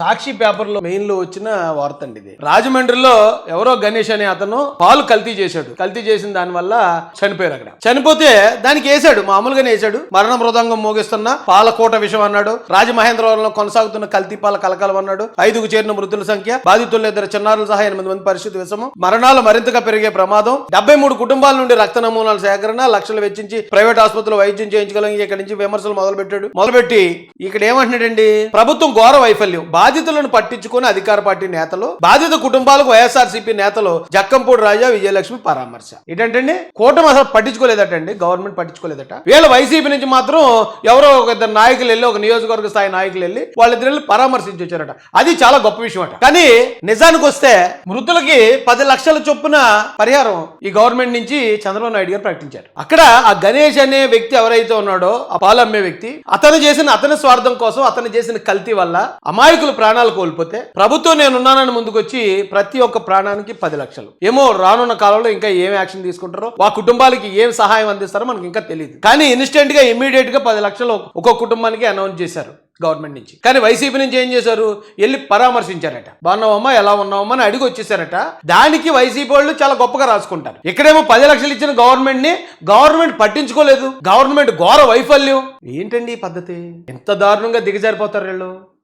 సాక్షి paper లో main లో వచ్చిన వార్త అండి ఇది. రాజమండ్రిలో ఎవరో గణేష్ అనే అతను పాలు కల్తీ చేశాడు. కల్తీ చేసిన దాని వల్ల చనిపోయారు. అక్కడ చనిపోతే దానికి వేసాడు, మామూలుగానే వేసాడు. మరణ మృదంగం మోగిస్తున్న పాలకోట విషయం అన్నాడు. రాజమహేంద్రవరంలో కొనసాగుతున్న కల్తీ పాల కలకలం అన్నాడు. 5కు చేరిన మృతుల సంఖ్య, బాధితులు 2 చిన్నారులు సహా 8 మంది పరిస్థితి విషము, మరణాలు మరింతగా పెరిగే ప్రమాదం, 73 కుటుంబాల నుండి రక్త నమూనాల సేకరణ, లక్షలు వెచ్చించి ప్రైవేట్ ఆసుపత్రిలో వైద్యం చేయించగలిగి ఇక్కడి నుంచి విమర్శలు మొదలుపెట్టి ఇక్కడ ఏమంటున్నాడండి, ప్రభుత్వం ఘోర వైఫల్యం, బాధితులను పట్టించుకుని అధికార పార్టీ నేతలు, బాధిత కుటుంబాలకు వైఎస్ఆర్సీపీ నేతలు జక్కంపూడి రాజా, విజయలక్ష్మి పరామర్శ. ఏంటంటే కూటమి అసలు పట్టించుకోలేదటండి, గవర్నమెంట్ పట్టించుకోలేదట. వీళ్ళ వైసీపీ నుంచి మాత్రం ఎవరో ఒక 2 నాయకులు వెళ్ళి, ఒక నియోజకవర్గ స్థాయి నాయకులు వెళ్ళి వాళ్ళిద్దరు వెళ్ళి పరామర్శించి వచ్చారట. అది చాలా గొప్ప విషయం అట. కానీ నిజానికి వస్తే మృతులకి 10 లక్షల చొప్పున పరిహారం ఈ గవర్నమెంట్ నుంచి చంద్రబాబు నాయుడు గారు ప్రకటించారు. అక్కడ ఆ గణేష్ అనే వ్యక్తి ఎవరైతే ఉన్నాడో, ఆ పాలు అమ్మే వ్యక్తి, అతని స్వార్థం కోసం అతను చేసిన కల్తీ వల్ల అమాయకులు ప్రాణాలు కోల్పోతే ప్రభుత్వం నేనున్నానని ముందుకొచ్చి ప్రతి ఒక్క ప్రాణానికి 10 లక్షలు. ఏమో రానున్న కాలంలో ఇంకా ఏం యాక్షన్ తీసుకుంటారో, ఆ కుటుంబాలకి ఏం సహాయం అందిస్తారో మనకి ఇంకా తెలియదు. కానీ ఇన్స్టెంట్ గా ఇమ్మీడియట్ గా 10 లక్షలు ఒక్కొక్క కుటుంబానికి అనౌన్స్ చేశారు గవర్నమెంట్ నుంచి. కానీ వైసీపీ నుంచి ఏం చేశారు, వెళ్ళి పరామర్శించారట. బాగున్నావమ్మా, ఎలా ఉన్నావమ్మా అని అడిగి వచ్చేసారట. దానికి వైసీపీ వాళ్ళు చాలా గొప్పగా రాసుకుంటారు. ఇక్కడేమో 10 లక్షలు ఇచ్చిన గవర్నమెంట్ పట్టించుకోలేదు. గవర్నమెంట్ ఘోర వైఫల్యం. ఏంటండి ఈ పద్ధతి? ఎంత దారుణంగా దిగజారిపోతారు వీళ్ళు.